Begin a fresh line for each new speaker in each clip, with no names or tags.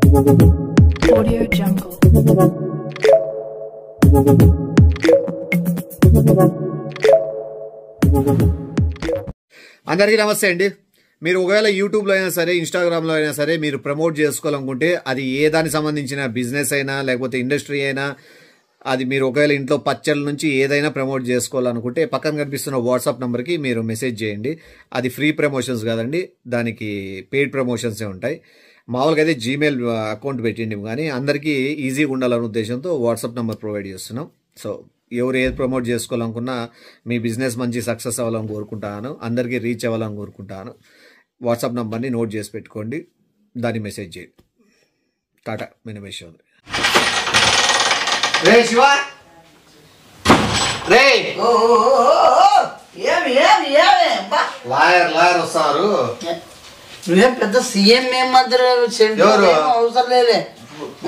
Audio Jungle.
అందరికీ నమస్తే అండి. మీరు ఒకవేళ యూట్యూబ్లో అయినా సరే, ఇన్స్టాగ్రామ్లో అయినా సరే మీరు ప్రమోట్ చేసుకోవాలనుకుంటే, అది ఏ దానికి సంబంధించిన బిజినెస్ అయినా లేకపోతే ఇండస్ట్రీ అయినా, అది మీరు ఒకవేళ ఇంట్లో పచ్చళ్ళ నుంచి ఏదైనా ప్రమోట్ చేసుకోవాలనుకుంటే పక్కన కనిపిస్తున్న వాట్సాప్ నెంబర్కి మీరు మెసేజ్ చేయండి. అది ఫ్రీ ప్రమోషన్స్ కాదండి, దానికి పెయిడ్ ప్రమోషన్సే ఉంటాయి. మామూలుగా అయితే జీమెయిల్ అకౌంట్ పెట్టిండి, కానీ అందరికీ ఈజీగా ఉండాలనే ఉద్దేశంతో వాట్సాప్ నెంబర్ ప్రొవైడ్ చేస్తున్నాం. సో ఎవరు ఏది ప్రమోట్ చేసుకోవాలనుకున్నా మీ బిజినెస్ మంచి సక్సెస్ అవ్వాలని కోరుకుంటాను, అందరికీ రీచ్ అవ్వాలని కోరుకుంటాను. వాట్సాప్ నెంబర్ని నోట్ చేసి పెట్టుకోండి, దాన్ని మెసేజ్ చేయండి. టాటా మినిమేషన్. రే శివ, రే లాయర్ వస్తారు.
నువ్వేం పెద్ద సీఎం ఏం అవసరం లేదే.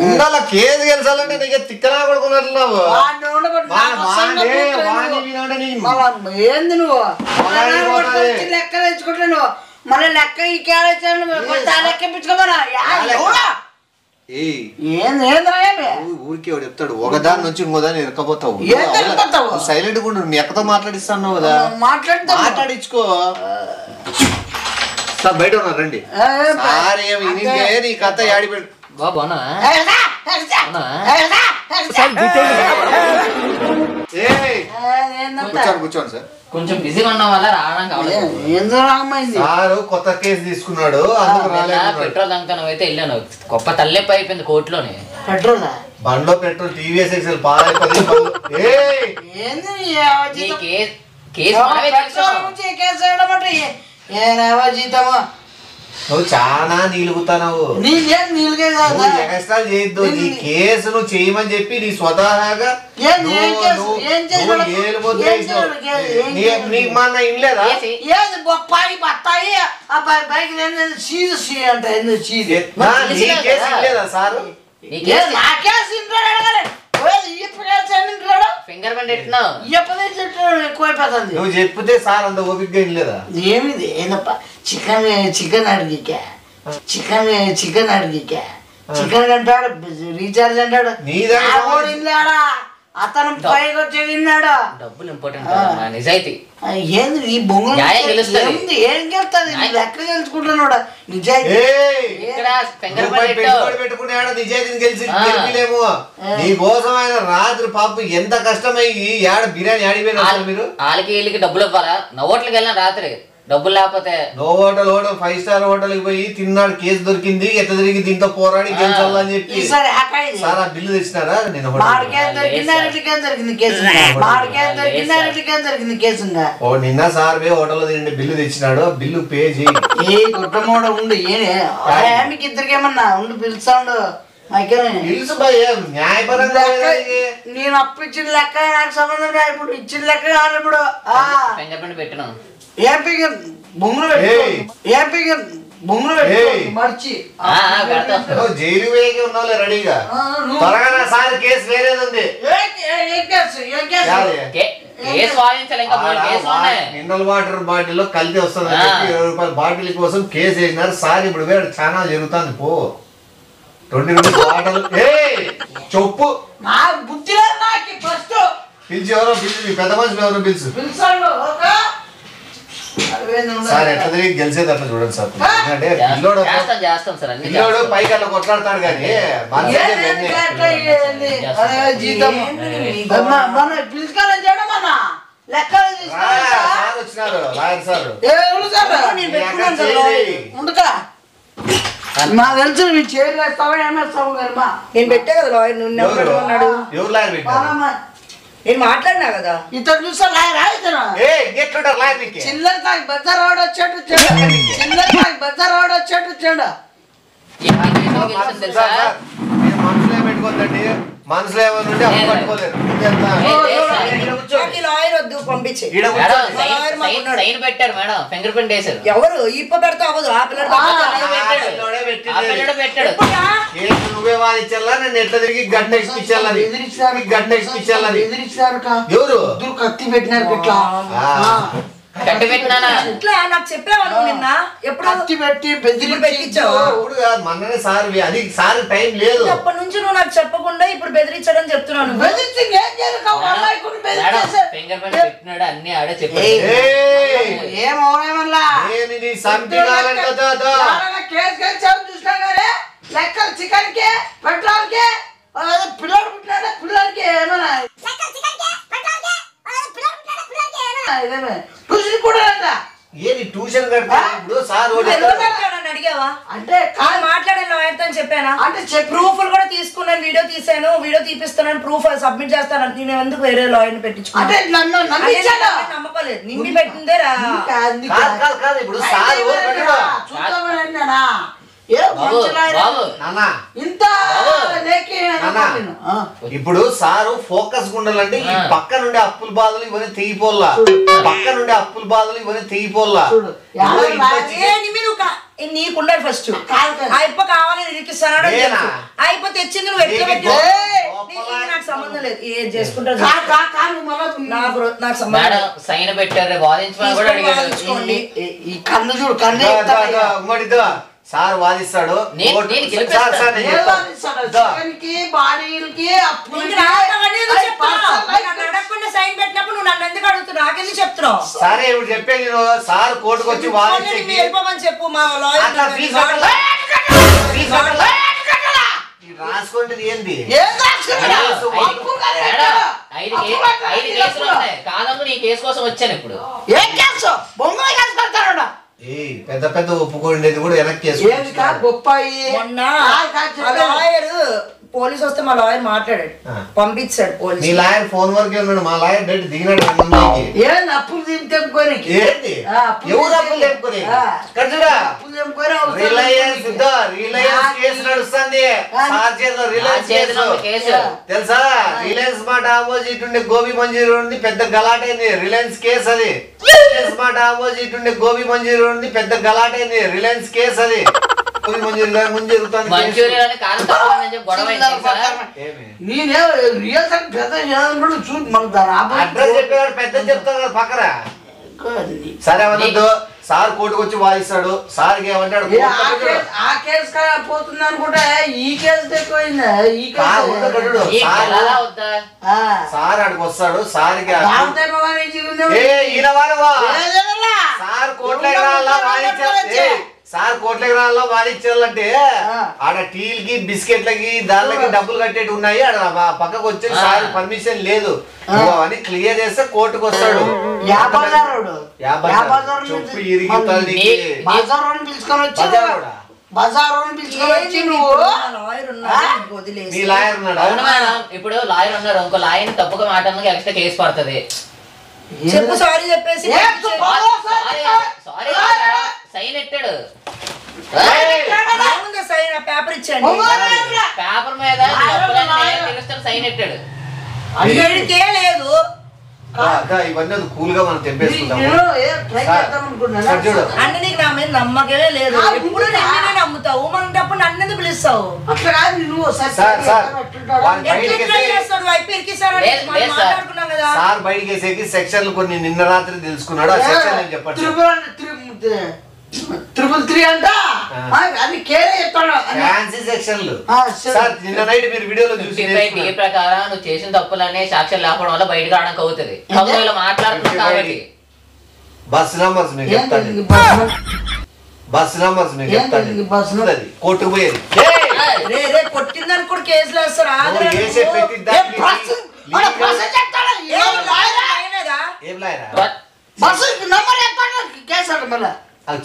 ఉండాల కేసు గెలిచాలంటే నీకు తిక్కనా కొడుకున్నట్లున్నావు.
ఏంది నువ్వు లెక్క తెచ్చుకుంటాను, మళ్ళీ లెక్క ఈ లెక్క పిచ్చుకోమరా.
ఊరికే చెప్తాడు, ఒకదాని నుంచి ఇంకోదాన్ని ఇరకపోతావు. సైలెంట్ గా ఉండు, మీ ఎక్కతో మాట్లాడిస్తాను కదా, మాట్లాడించుకో. సార్ బయట ఉన్నారు, రండి. సార్ నీ కథ యాడిపెట్టు. కూర్చోండి సార్.
కొంచెం బిజీగా ఉండడం వల్ల రావడానికి
సార్ కొత్త కేసు తీసుకున్నాడు,
పెట్రోల్ దంకా నువ్వైతే వెళ్ళాను. గొప్ప తల్లెప్ప అయిపోయింది కోర్టులోనే.
పెట్రోల్
బండ్లో పెట్రోల్ టీవీఎస్ ఎక్సెల్ పాలైపోయింది.
జీతమా
నువ్వు చాలా నీలుగుతావు. ఎగస్ట్రాలు చేయొద్దు. నీ కేసు నువ్వు చేయమని చెప్పి నీ స్వతహాగా నీకు మన ఇన్లేదా?
బొప్పాయి బత్తాయి
లేదా సార్?
ఫింగర్ ప్రింట్ ఎట్టినావు
ఎక్కువైపోతుంది.
నువ్వు చెప్తే సార్ అంత ఓపిక ఇన్లేదా?
ఏమిది ఏందప్ప, చికెన్ అడిగికా చికెన్ అడిగికా చికెన్ అంటాడు, రీఛార్జ్ అంటాడు. అతను పైకి వచ్చి విన్నాడు.
డబ్బులు ఇంపార్టెంట్, నిజాయితీ.
ఏంది ఈ బొంగు ఏం గెలుస్తుంది, లెక్క గెలుచుకుంటున్నాడు. నిజాయితీ
పెట్టుకున్నాడు, నిజాయితీని గెలిపిలేము. నీ కోసం ఆయన రాత్రి పాపం ఎంత కష్టమయ్యి ఏడ బిర్యానీ ఆడిపోయినా మీరు.
వాళ్ళకి వీళ్ళకి డబ్బులు ఇవ్వాలా? నవ్వట్లకి వెళ్ళిన రాత్రి డబ్బులు లేకపోతే
నో హోటల్ 5 స్టార్ హోటల్కి పోయి తిన్నాడు, కేసు దొరికింది, ఎట్లా తిరిగి దీంతో పోరాడి గెలిచాలని చెప్పి సార్ ఆ బిల్లు తెచ్చినారా? నేను నిన్న సార్ హోటల్లో తిండి బిల్లు తెచ్చినాడు, బిల్లు పే చేయి.
ఉండు ఇద్దరికేమన్నా ఉండు పిలుస్తాడు.
తెలుసు న్యాయపరంగా
నేను అప్పు ఇచ్చిన లెక్క నాకు సంబంధం రా. ఇప్పుడు ఇచ్చిన లెక్క కాదు. ఇప్పుడు
ఫింగర్ ప్రింట్ పెట్టినాం.
మర్చి
జైలు వేగి ఉన్నావులే రెడీగా. త్వరగా సార్ కేసు వేరేది ఉంది. మినరల్ వాటర్ బాటిల్ కల్తీ వస్తుంది, 20 రూపాయల బాటిల్ కోసం కేసు వేసినారు సార్. ఇప్పుడు వేడు చాలా జరుగుతుంది. పో 20 రూపాయల బాటిల్ చెప్పు పిలిచి ఎవరో పిలిచి, మీ పెద్ద మనిషి ఎవరో పిలుచు సార్. ఎట్లా తిరిగి గెలిచేది అట్లా చూడండి సార్. పిల్లోడు పైకి అట్లా కొట్లాడతాడు కానీ వచ్చినారు లాయర్ సార్.
నాకు తెలుసు నీ చైర్లు వేస్తావా ఏమేస్తావు కదమ్మా. నేను పెట్టే కదా లాయర్.
ఎవరు లాయర్ పెట్టారు?
నేను మాట్లాడినా కదా. ఇతను చూసా లాయర్ చిల్లర తాగి బజారాడు వచ్చేట్టు వచ్చాడు.
మనసులో పెట్టుకోద్దండి, మనసులో ఏమన్నా పట్టుకోలేదు.
పెట్టారు మేడం, ఫింగర్ ప్రింట్ వేసారు.
ఎవరు ఇప్ప పెడతా అవ్వదు. ఆ పిల్లడు
పెట్టాడు.
నువ్వే వాదించాలా, నేను ఎట్లా తిరిగి గడ్డ ఎక్కించాలని
ఎదిరించారు. ఎవరు కత్తి పెట్టినారు.
కట్టి పెట్టినానా
ఇట్లా నాకు చెప్పావు నిన్న ఎప్పుడు
కత్తి పెట్టి
పెట్టించావు
మొన్ననే సార్ అది సార్ టైం లేదు
అప్పటి నుంచి నువ్వు నాకు చెప్పకుండా ఇప్పుడు బెదిరించడం చెప్తున్నాను
బెదిరించి ఏం చేయాలి
ఫింగర్ ప్రింట్ పెట్టినాడు అన్ని ఆడే చెప్పాడు
ఏం అవునా కేసు గెలిచావు చూసినా కానీ లెక్కలు చికెన్ కి పెట్రోల్ కి పిల్లడు పుట్టినాడే పిల్లడికి ఏమన్నా ట్యూషన్ కూడా
ఏది ట్యూషన్ ఇప్పుడు సార్
అడిగావా
అంటే
మాట్లాడాను లాయర్తో అని చెప్పానా
అంటే
ప్రూఫ్లు కూడా తీసుకున్నాను వీడియో తీసాను వీడియో తీపిస్తున్నాను ప్రూఫ్ సబ్మిట్ చేస్తాను నేను ఎందుకు వేరే లాయర్ని పెట్టించుకున్నాను
అంటే నన్ను
నమ్మకలేదు నిన్ను పెట్టిందే రా
ఇప్పుడు సార్
చూద్దామన్నా
ఇప్పుడు సారు ఫోకస్ ఉండాలంటే ఈ పక్క నుండి అప్పుల బాధలు ఇవన్నీ తెగిపోల్లా పక్క నుండి అప్పుల బాధలు ఇవన్నీ తెగిపోల్లా
నీకుండాలి ఫస్ట్ అయిపో కావాలి ఇరికిస్తాడు అయిపో తెచ్చింది నువ్వు ఎట్లా పెట్టు నాకు సంబంధం లేదు ఏది చేసుకుంటారు నాకు సంబంధం
సైన్ పెట్టారు వాదించమని కూడా అడిగాడు
ఈ కన్ను చూడు కన్ను
సార్ వాదిస్తాడు
సైన్ పెట్టినప్పుడు నువ్వు నన్ను ఎందుకు అడుగుతున్నావు నాకెందుకు చెప్తున్నావు
సరే ఇప్పుడు చెప్పేది సార్ కోర్టుకు వచ్చి
వెళ్ళిపోమని చెప్పు మా
రాసుకుంటుంది ఏంది
5 కేసులు ఉన్నాయి కాదమ్మ నీ కేసు కోసం వచ్చాను ఇప్పుడు
ఏం కేసు బొమ్మలు కేసు పెడతాడు
పెద్ద పెద్ద ఒప్పుకోండేది కూడా వెనక్కి
పోలీస్ వస్తే మా లాయర్ మాట్లాడాడు పంపించాడు పోలీస్
మీ లాయర్ ఫోన్ వరకే ఉన్నాడు మా లాయర్ డేట్ దిగినాడు
అప్పులు తెంపుకొని
ఎవరు అప్పులు తెంపుకొని రిలయన్స్ కేసు నడుస్తుంది తెలుసా రిలయన్స్ మాట ఆపోజిట్ ఉండే గోబీ మంజూరి ఉంది పెద్ద గలాటైంది రిలయన్స్ కేసు అది రిలయన్స్ మాట ఆపోజిట్ ఉండే గోబీ మంజూరి ఉంది పెద్ద గలాటైంది రిలయన్స్ కేసు అది పెద్ద చెప్తాను కదా పక్కరా సరే అవనద్దు సార్ కోర్టుకు వచ్చి వాదిస్తాడు సార్ ఏమంటాడు
ఆ కేసు పోతుంది అనుకుంటే ఈ కేసు ఎక్కువైందా ఈ
సార్ అడికి వస్తాడు సార్కి సార్ కోట్లకి రాళ్ళ వాదించాలంటే ఆడ టీలకి బిస్కెట్లకి దానికి డబ్బులు కట్టేటి ఉన్నాయి ఆడ పక్కకు వచ్చి సార్ పర్మిషన్ లేదు అని క్లియర్ చేస్తే కోర్టుకు వస్తాడు చెప్పు
ఇప్పుడు లాయర్ ఉన్నాడు ఇంకో లాయర్ తప్పుగా మాట్లాడడానికి ఎక్స్ట్రా కేసు పడుతుంది
చెప్పు సారీ చెప్పేసి
సైన్ ఎట్టాడు
పేపర్ ఇచ్చాడు
పేపర్ మీద సైన్ ఎట్టాడు
అన్నిటికే లేదు
ఇవన్నీ కూల్ గా మనం తెంపేసుకుంటాం
అంటే నీకు నా మీద నమ్మకమే లేదు ఎప్పుడు నిన్నే నమ్ముతావు మనప్పుడు నన్ను ఎందుకు పిలుస్తావు
సార్ బయటికి వేసేకి సెక్షన్లు కొన్ని నిన్న రాత్రి తెలుసుకున్నాడు ఆ సెక్షన్ చెప్పండి
333 అంట అది కేరే చెప్తాడు
ఫ్యాన్సీ సెక్షన్లు సార్ నిన్న నైట్ మీరు వీడియోలో చూసి
ఈ ప్రకారం నువ్వు చేసిన తప్పులనే సాక్ష్యం లేకపోవడం వల్ల బయటకు రావడానికి అవుతుంది మాట్లాడుతున్నావు కాబట్టి
బస్ నంబర్స్ మీకు చెప్తాను బస్ నంబర్స్ మీకు చెప్తాను కోర్టుకు పోయేది
కొట్టిందని కూడా కేసులు వేస్తారు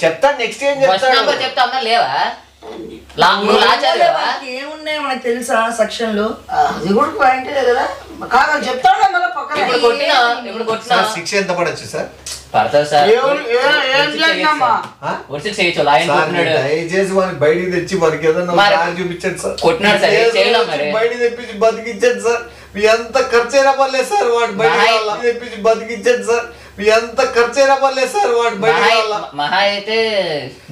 చెప్తాను నెక్స్ట్ ఏం
చెప్తా లేవా
ఏమున్నాయి మనకు తెలుసా సెక్షన్లు
అది కూడా పాయింట్ కదా కాదు చెప్తాడు మళ్ళీ పక్కన
శిక్ష ఎంత పడచ్చు సార్
పడతారు సార్
దయచేసి వాడిని బయటికి తెచ్చి మనకి ఏదన్నా చూపించండి సార్
కొట్టినాడు సార్
బయటికి తెప్పించి బతికించండి సార్ మీ ఎంత ఖర్చు అయినా పర్లేదు సార్ వాడు బయట తెప్పించి బతికించండి సార్ మీ ఎంత ఖర్చు అయినా పర్లేదు సార్ వాడు బయట
మహా అయితే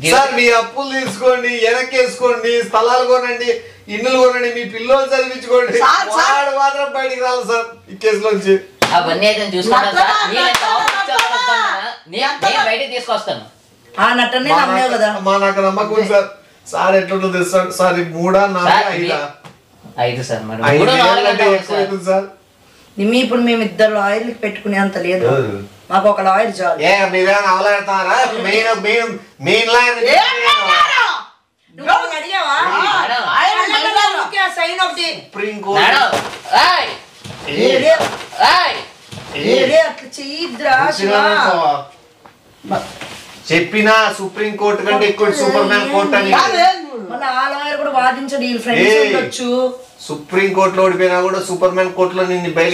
సార్ మీ అప్పులు తీసుకోండి వెనక్కేసుకోండి స్థలాలు కొనండి ఇల్లులు కొనండి మీ పిల్లలు చదివించుకోండి వాడు మాత్రం బయటికి రాలి సార్ ఈ కేసులోంచి
అవన్నీ అయితే చూసుకుంటాను సార్ బయటకి తీసుకొస్తాను.
ఆ నటనే నమ్మలేవు కదా.
మా నాకు నమ్మకం సార్. సార్ ఎట్లా తెలుస్తాడు సార్? 3 4
5 సార్. మరి
సార్
ఇప్పుడు మేము 2 లాయర్లు పెట్టుకునే అంత లేదు, మాకు ఒక లాయర్ చాలు.
మీరేమైనా అవలాడతారా? మెయిన్ లాయర్
అడిగావా? సైన్ ఒకటి
సుప్రీం కోర్టు
అట్లా చెయ్యిద్రా.
చెప్పినా సుప్రీం కోర్టు కంటే ఎక్కువ సూపర్ మ్యాన్ కోర్టు అని.
మళ్ళీ ఆ లాయర్ కూడా వాదించడు, వీళ్ళ ఫ్రెండ్స్ ఉండొచ్చు.
సుప్రీం కోర్టులో ఓడిపోయినా కూడా సూపర్ మ్యాన్ కోర్టులో నిన్ను బయట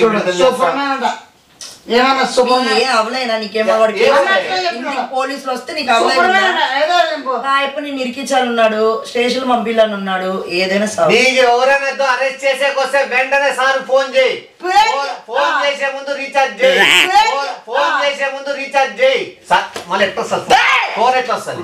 అవలేనా నీకేమో? పోలీసులు వస్తే నీకు అవలేదు, నేను ఇరికించాలన్నాడు, స్టేషన్ పంపిల్లని ఉన్నాడు. ఏదైనా
ఎవరైనా అరెస్ట్ చేసేకొస్తే వెంటనే సార్ ఫోన్ చేయి. ఫోన్ చేసే ముందు రీఛార్జ్ చేయి. ఫోన్ చేసే ముందు రీఛార్జ్ చేయి. మళ్ళీ ఎట్లా వస్తుంది ఫోన్? ఎట్లా వస్తుంది?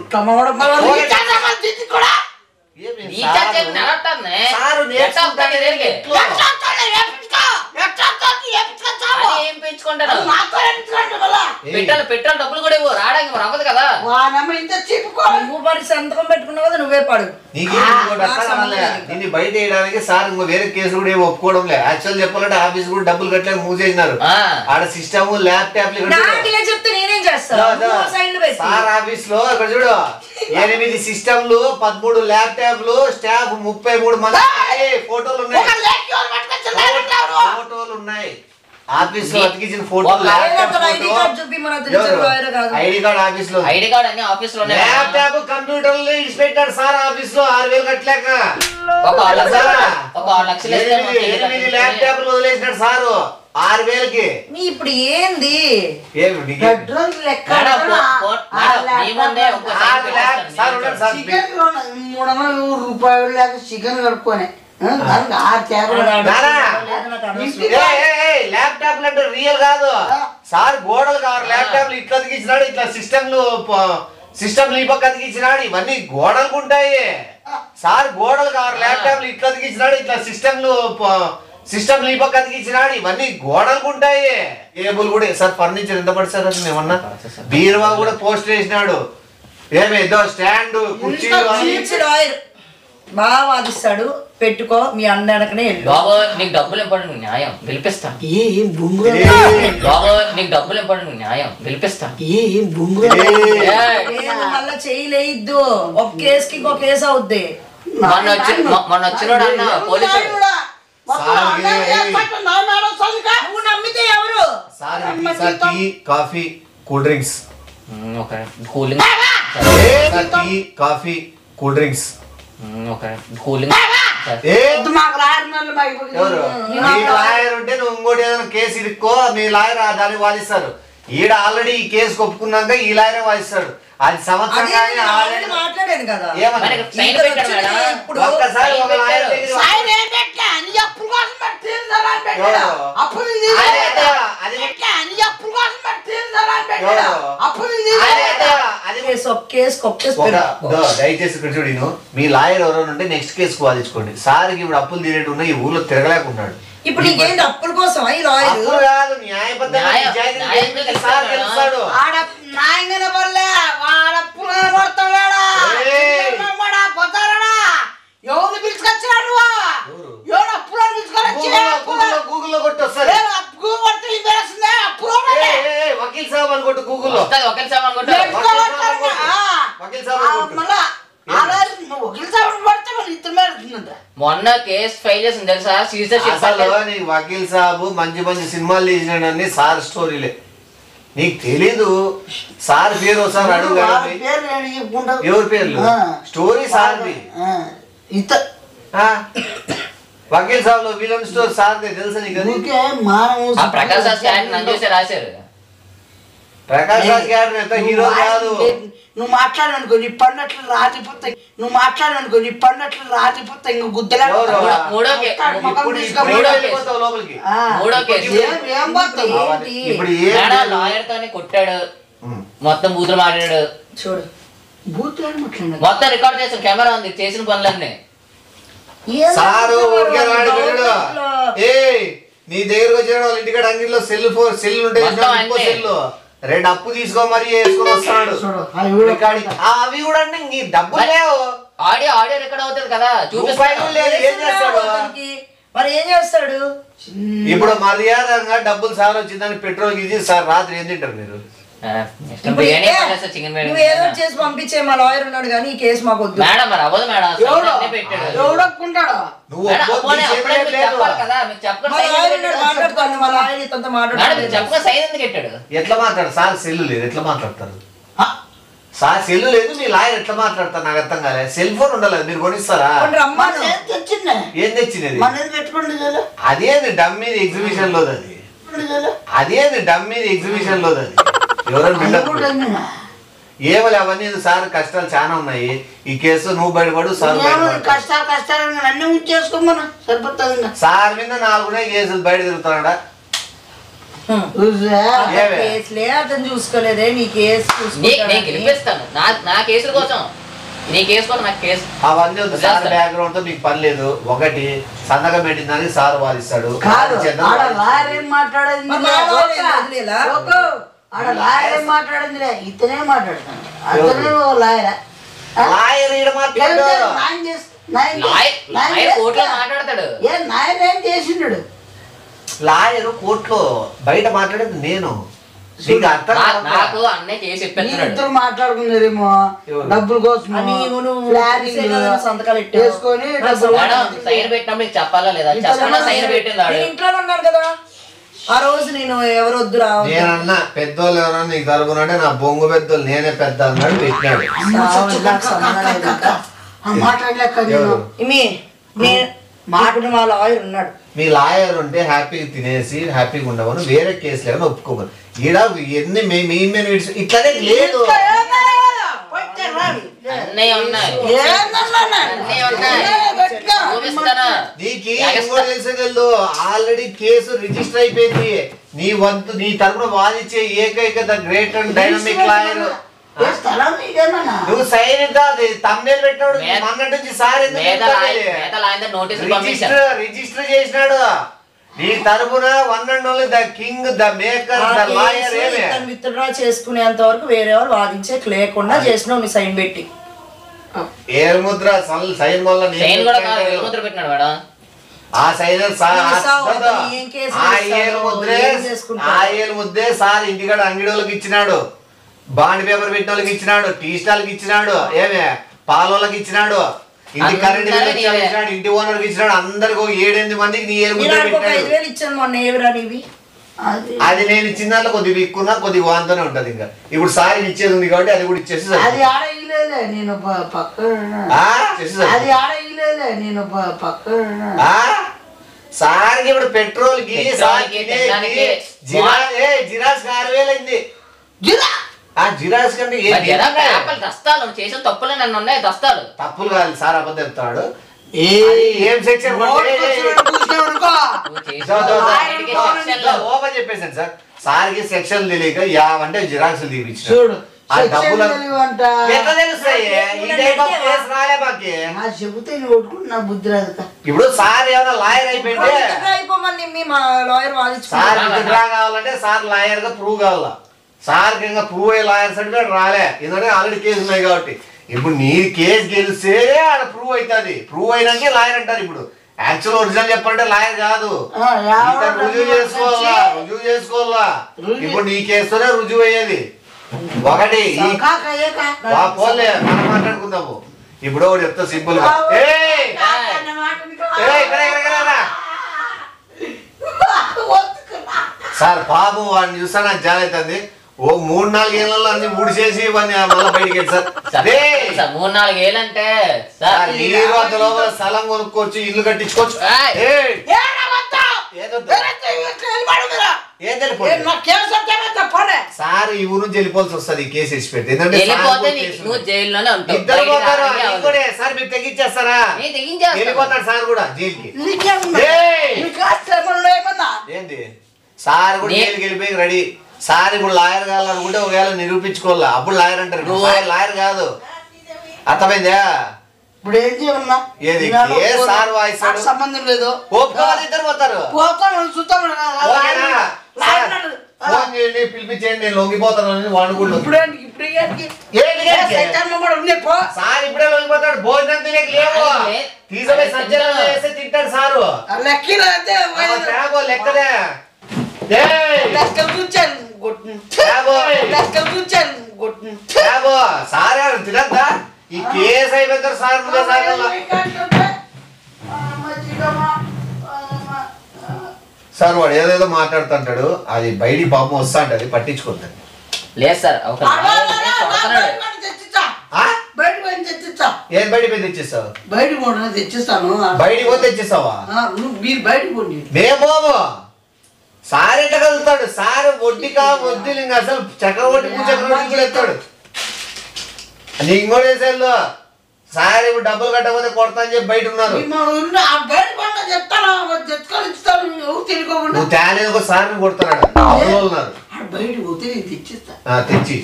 పెట్రోల్ డబ్బులు కూడా ఇవ్వు, రావడానికి రావదు కదా.
నువ్వు మరి సంతకం పెట్టుకున్నావు కదా, నువ్వే పాడు.
దీన్ని బయట వేయడానికి సార్ ఇంకో వేరే కేసు కూడా ఏమి ఒప్పుకోవడం లేదు. యాక్చువల్ చెప్పాలంటే ఆఫీస్ కూడా డబ్బులు కట్టలేక మూసేసినారు. ఆడ సిస్టమ్ ల్యాప్టాప్
చెప్తే నేనేం చేస్తాను?
సార్ ఆఫీస్ లో ఇక్కడ చూడు 8 సిస్టమ్లు, 13 ల్యాప్టాప్లు, స్టాఫ్ 33 మంది. ఫోటోలు ఉన్నాయి ఆఫీస్ లో అతికించిన ఫోటోలు. ఐడి కార్డ్ ఆఫీస్ లో,
ఐడి కార్డ్ అన్ని ఆఫీస్ లో,
ల్యాప్టాప్ కంప్యూటర్లు ఇన్స్పెక్టర్ సార్ ఆఫీస్ లో 6,000 కట్టలేక
1 లక్షలు
8 ల్యాప్టాప్లు వదిలేసినాడు సారు 6,000కి.
ఇప్పుడు ఏంది
రూపాయలు లేక చికెన్ కడుక్కొని
ల్యాప్టాప్లు అంటే రియల్ కాదు సార్. గోడలు కావాలి ల్యాప్టాప్లు ఇట్లా అతికించినాడు, ఇట్లా సిస్టమ్లు ఈ పక్క అతికించినాడు. ఇవన్నీ గోడలకు ఉంటాయి సార్. గోడలు కావాలి ల్యాప్టాప్లు ఇట్లా అతికించినాడు, ఇట్లా సిస్టమ్లు ఈ పక్క అతికించినాడు. ఇవన్నీ గోడలకు ఉంటాయి. టేబుల్ కూడా సార్ ఫర్నిచర్ ఎంత పడుతుంది సార్? ఏమన్నా బీరువా కూడా పోస్ట్ వేసినాడు. ఏమేదో స్టాండ్, కుర్చీలు
బాగా వాదిస్తాడు. పెట్టుకో, మీ అన్న వెనకనే
బాబు. నీకు డబ్బులు ఇంపార్టెంట్, న్యాయం గెలిపిస్తాను. బాబు నీకు డబ్బులు ఇంపార్టెంట్, న్యాయం గెలిపిస్తాను.
మళ్ళా చేయలేదు, ఒక కేసుకి ఇంకో కేసు అవుద్ది.
మొన్న వచ్చినాడు అన్న పోలీసు.
నువ్వు నమ్మితే ఎవరు?
Tea, coffee, cool drinks.
Cooling
tea, coffee, cool drinks. Lawyer ఉంటే నువ్వు ఇంకోటి ఏదైనా కేసు ఇరుక్కో, మీ లాయర్ దాన్ని వాదిస్తారు. ఈడ ఆల్రెడీ ఈ కేసు ఒప్పుకున్నాక ఈ లాయరే వాదిస్తాడు. అది సంవత్సరం
మాట్లాడాను కదా.
ఒక్కసారి ఒక లాయర్ దయచేసి ఇక్కడ చూడు, మీ లాయర్ ఎవరైనా ఉంటే నెక్స్ట్ కేసుకు వాదించుకోండి. సార్కి ఇప్పుడు అప్పులు తీరేటు ఉన్నాయి, ఈ ఊర్లో తిరగలేకున్నాడు.
ఇప్పుడు నీకేంటి అప్పుల కోసం
కాదు, న్యాయబద్ధంగా
ఎవరు పిలుచుకొచ్చినాడు?
గూగుల్లో కొట్టి వస్తారు. వకీల్ సాబ్ అని కొట్టు గూగుల్లో.
మొన్న కేసు ఫైల్ చేసింది తెలుసా?
వకీల్ సాబు మంచి మంచి సినిమాలు తీసినాడని సార్ స్టోరీలే. నీకు తెలీదు సార్ పేరు ఒకసారి అడుగు. ఎవరి పేర్లు? స్టోరీ సార్ది. వకీల్ సాబ్ లో విలన్ స్టోరీ సార్ది తెలుసా నీకు?
ప్రకాష్ రాజ్ రాశారు.
ప్రకాష్ రాజ్ గారు ఎంత హీరో కాదు.
నువ్వు మాట్లాడనుకో నీ పన్నట్లు రాలిపోతాయి. ఇంక గుద్దలా
లాయర్ తోనే కొట్టాడు, మొత్తం బూతులు మాట్లాడాడు.
చూడు
మొత్తం రికార్డ్ చేసిన కెమెరా ఉంది, చేసిన పనులన్నీ.
సారు నీ దగ్గరకు వచ్చిన వాళ్ళ ఇంటికాడ అంగిట్లో సెల్ ఉంటాయి, 2 అప్పు తీసుకో మరి వేసుకొని వస్తున్నాడు. అవి కూడా అంటే నీ డబ్బులు లేవు.
ఆడియో రికార్డ్ అవుతుంది కదా,
రూపాయలు లేదు. ఏం చేస్తాడు
మరి? ఏం చేస్తాడు
ఇప్పుడు? మర్యాదగా డబ్బులు సార్ వచ్చిందని పెట్రోల్ ఇది సార్ రాత్రి ఏం తింటారు మీరు?
నువ్వు ఏదో చేసి పంపించే మా లాయర్ ఉన్నాడు కానీ ఈ కేసు మాకు వద్దు
మేడం. మరి అవ్వదు మేడం,
ఎవడొప్పుకుంటాడా?
నువ్వు ఎట్లా మాట్లాడు? సార్ సెల్లు లేదు, ఎట్లా మాట్లాడతారు? సార్ సెల్లు లేదు, మీ లాయర్ ఎట్లా మాట్లాడతారు? నాకు అర్థం కాలే. సెల్ ఫోన్ ఉండలేదు, మీరు కొనిస్తారా? ఏం తెచ్చినది? అదేంది డమ్మీ ఎగ్జిబిషన్ లో, అదేంది డమ్మీ ఎగ్జిబిషన్ లో ఎవరైనా ఏమలే అవన్నీ. సార్ కష్టాలు చాలా ఉన్నాయి, ఈ కేసు నువ్వు బయటపడు. సార్ సార్ మీద 4 కేసులు బయట తిరుగుతున్నాడా?
అతను చూసుకోలేదే నీ కేసు.
గెలిపిస్తాను నా కేసుల కోసం, నీ కేసు కోసం నాకు కేసు.
అవన్నీ వద్దు సార్, బ్యాక్గ్రౌండ్ తో మీకు పని లేదు. ఒకటి సంతకం పెట్టిన దానికి సార్ వాదిస్తాడు.
మాట్లాడిందిలే, ఇతనే మాట్లాడతాను. అతనే లాయర్
మాట్లాడతాడు.
నాయన ఏం చేసిండు?
లాయర్ కోర్టులో బయట మాట్లాడేది నేను.
నాకు అన్నయ్య చేసి
ఇద్దరు మాట్లాడుకున్నారేమో డబ్బుల కోసం
సంతకాలు
చేసుకొని
సైన్ పెట్టినప్పుడు చెప్పాలా లేదా? సైన్ పెట్టింది
ఇంట్లో ఉన్నారు కదా ఆ రోజు. నేను ఎవరు వద్దు రా
నేనన్నా పెద్దోళ్ళు ఎవరన్నా నీకు తరపునంటే నా బొంగు పెద్దోళ్ళు నేనే పెద్ద అన్నాడు, పెట్టినాడు.
మాకు మా లాయర్ ఉన్నాడు.
మీ లాయర్ ఉంటే హ్యాపీగా తినేసి హ్యాపీగా ఉండవను, వేరే కేసులు ఏమైనా ఒప్పుకోమని. ఈడ ఎన్ని ఇట్లానే లేదు. తెలుసు ఆల్రెడీ కేసు రిజిస్టర్ అయిపోయింది. నీ వంతు నీ తరపున వాదించే ఏకైక the great and dynamic lawyer నువ్వు. సైన్ తమ్నేల్ పెట్టాడు మొన్నటి నుంచి. సార్ రిజిస్టర్ చేసినాడు నీ తరపున. One and only the king, the maker, the lawyer.
Withdraw చేసుకునేంత వరకు వేరే వాళ్ళు వాదించే లేకుండా చేసినావు నీ సైన్ పెట్టి.
ఏర్ ముద్ర సైన్ వల్ల
పెట్టినాడు మేడం.
ఆ సైనర్ ముద్దే సార్ ఇంటికాడ అంగిడోళ్ళకి ఇచ్చినాడు, బాండ్ పేపర్ పెట్టిన వాళ్ళకి ఇచ్చినాడు, టీ స్టాల్కి ఇచ్చినాడు, ఏమే పాలోళ్ళకి ఇచ్చినాడు, ఇంటి కరెంట్ ఇచ్చినాడు, ఇంటి ఓనర్ కి ఇచ్చినాడు. అందరికి 7-8 మందికి నీ ఏరు ముద్ర పెట్టాడు. అది నేను ఇచ్చిన దాంట్లో కొద్దిగా ఇక్కున్నా కొద్దిగా వాంతోనే ఉంటది. ఇంకా ఇప్పుడు సార్ ఇచ్చేది ఉంది కాబట్టి అది కూడా ఇచ్చేసి సార్కి ఇప్పుడు పెట్రోల్ కి జిరాక్స్ 6,000 అయింది. జిరాక్స్ కంటే
దస్తాలు చేసిన తప్పులు నన్ను ఉన్నాయి. దస్తాలు
తప్పులు కాదు సార్, అబద్ధం చెప్తాడు. ఏం సెక్షన్ ఓపెన్ చెప్పేసాను సార్. సార్కి సెక్షన్ తెలియక యావంటే జిరాక్స్ తీపించాడు. ఇప్పుడు సార్ ఏమైనా లాయర్ అయిపోయింటే సార్ విత్డ్రా కావాలంటే సార్ లాయర్ గా ప్రూవ్ కావాలా. సార్ ఇంకా ప్రూవ్ అయ్యే లాయర్ సర్టిఫికేట్ రాలే, ఎందుకంటే ఆల్రెడీ కేసు ఉన్నాయి కాబట్టి. ఇప్పుడు నీ కేసు గెలిస్తే ఆడ ప్రూవ్ అవుతుంది. ప్రూవ్ అయినాకే లాయర్ అంటారు. ఇప్పుడు యాక్చువల్ ఒరిజినల్ చెప్పాలంటే లాయర్ కాదు, రుజువు చేసుకోవాలా. ఇప్పుడు నీ కేసుతోనే రుజువు అయ్యేది. ఒకటి పోలే మనం మాట్లాడుకుందాము. ఇప్పుడు ఒకటి చెప్తా సింపుల్ గా. సార్ పాపం వాడిని చూస్తా నాకు జాలి అవుతుంది. ఓ 3-4 ఏళ్ళలో అన్ని ఊడిచేసి మళ్ళీ బయటికి సార్.
3-4 ఏళ్ళంటే
లోపల స్థలం కొనుక్కోవచ్చు, ఇల్లు కట్టించుకోవచ్చు. సార్ ఈ ఊరు నుంచి వెళ్ళిపోవాల్సి వస్తుంది కేసు వేసి పెడితే. ఎందుకంటే ఇద్దరు పోతారు. సార్ మీరు తెగించేస్తారా? వెళ్ళిపోతాడు సార్ కూడా జైలుకి. ఏంటి సార్ కూడా జైలుకి వెళ్ళిపోయి రెడీ. సార్ ఇప్పుడు లాయర్ కావాలనుకుంటే ఒకవేళ నిరూపించుకోవాలా, అప్పుడు లాయర్ అంటారు. లాయర్ కాదు, అర్థమైందా?
ఇప్పుడు ఏం చేయమన్నా?
ఏది సార్ వాయిస్
సంబంధం లేదు.
ఇద్దరు పోతారు. ఫోన్ చేయండి పిలిపించేయండి నేను లొంగిపోతానని వాడుకుంటూ సార్ ఇప్పుడే లొంగిపోతాడు భోజనం తినేకి లేవు తీసుకుపోయి సంచలనం చేస్తే తింటాడు సారు లెక్కదే సార్ తినద్దా ఈ కేసు అయిపోతారు సార్ సార్ వాడు ఏదేదో మాట్లాడుతుంటాడు అది బయటికి పాపం వస్తా అంటది పట్టించుకుంటాడు
లేదు సార్
ఏం బయట పోయి తెచ్చిస్తావు
బయటకు తెచ్చిస్తాను
బయటికి పోతే తెచ్చిస్తావా
మీరు బయటకు పోండి
మేము సార్ ఎట్ట కలుగుతాడు సార్ వడ్డీ ఇంకా అసలు చక్రవర్తి చక్రవర్తి కూడా ఎత్తాడు నీకు కూడా వేసేళ్ళు సార్ ఇప్పుడు డబ్బులు కట్టకపోతే కొడతా అని చెప్పి బయట ఉన్నారు నువ్వు తేలేదు సార్ కొడుతున్నాడు ఉన్నారు తెచ్చి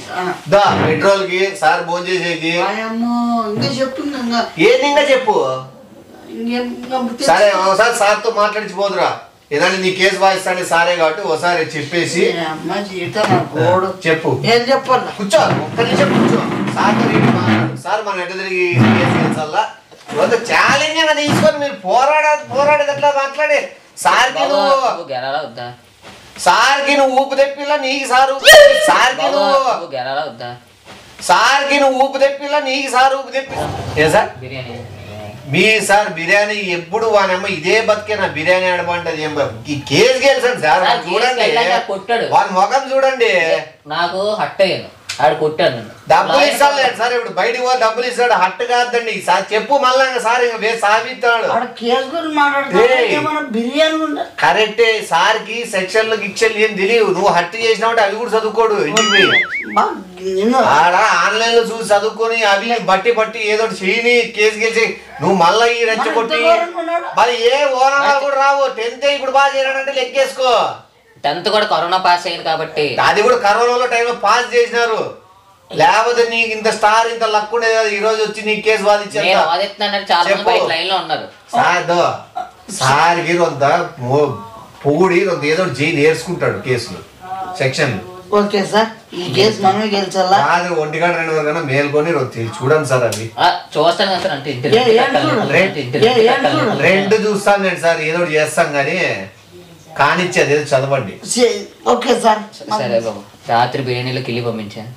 దా పెట్రోల్ కి సార్ భోజనం చేసేది ఏంది ఇంకా చెప్పు సరే ఒకసారి సార్ తో మాట్లాడిపోదురా ఏదైనా నీ కేసు వాయిస్తానే సారే కాబట్టి ఒకసారి చెప్పేసి చెప్పు
ఏం చెప్పాలి
కూర్చో ఒక్క నిమిషం కూర్చో సార్తో మాట్లాడు సార్ మన ఎట్లా తిరిగి కేసు ఛాలెంజ్ గా తీసుకొని మీరు పోరాడేది అట్లా మాట్లాడే సార్కి నువ్వు ఊపు తెప్పిలా నీకు సార్ సార్కి నువ్వు ఊపు తెప్పిలా నీకు సార్ ఊపు తెప్పిలా ఏ సార్ మీ సార్ బిర్యానీ ఎప్పుడు వానమ్మ ఇదే బతికేనా బిర్యానీ ఆడమంటది ఏం ఈ కేసు గెలిచాను సార్ చూడండి వాని ముఖం చూడండి
నాకు హట్ అయ్యాను ఆడు కొట్టాను
డబ్బులు ఇస్తాడు సార్ ఇప్పుడు బయటికి పోతే డబ్బులు ఇస్తాడు హట్టు కాదండి సార్ చెప్పు మళ్ళా సార్ ఇంకా వేసి సాగిస్తాడు కరెక్టే సార్ కి సెక్షన్లు గిక్షన్లు ఏం తెలియవు నువ్వు హట్టు చేసినావు అవి కూడా చదువుకోడు ఇంటికి పోయి ఆడ ఆన్లైన్ లో చూసి చదువుకొని అవి బట్టి ఏదో చేయని కేసు గెలిచి నువ్వు మళ్ళా ఈ రెచ్చగొట్టి మరి ఏ ఓనర్ కూడా రావు 10th ఇప్పుడు బాగా చేయనంటే లెక్కేసుకో
10th కూడా కరోనా పాస్ అయింది కాబట్టి
అది కూడా కరోనా టైంలో పాస్ చేసినారు లేకపోతే నీకు ఇంత స్టార్ ఇంత లక్ ఉండేది కదా ఈ రోజు వచ్చి నీ కేసు వాదించారు
చాలా మంది లైన్ లో ఉన్నారు
సార్ కొంత పొగుడి కొంత ఏదో చేయి నేర్చుకుంటాడు కేసులు సెక్షన్
ఓకే సార్ ఈ కేసు మనమే గెలిచాలా
కాదు 1 గంట 2 గంటల మేల్కొని చూడండి సార్ అవి
చూస్తాను సార్ అంటే
రెండు చూస్తాను నేను సార్ ఏదో చేస్తాం కానీ కానిచ్చేది ఏదో చదవండి
ఓకే సార్
సరే బాబు రాత్రి బిర్యానీలో కిల్లి పంపించాను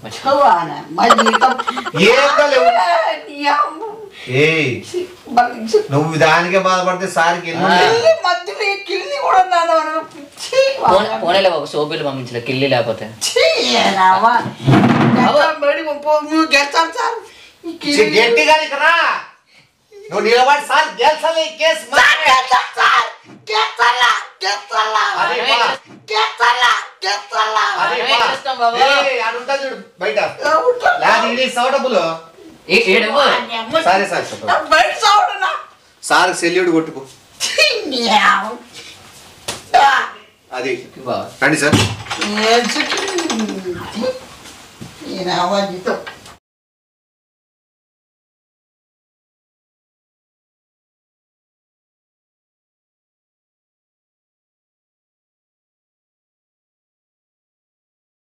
నువ్వు దానికే బాధపడితే సార్కి
పోనేలే బాబు సోపీలు పంపించలే కిల్లి లేకపోతే
గట్టిగా నువ్వు నిలబడి సార్ గెలిచాలి కేసు బయట సరే సార్ సార్ సెల్యూడ్ కొట్టుకో అది రండి సార్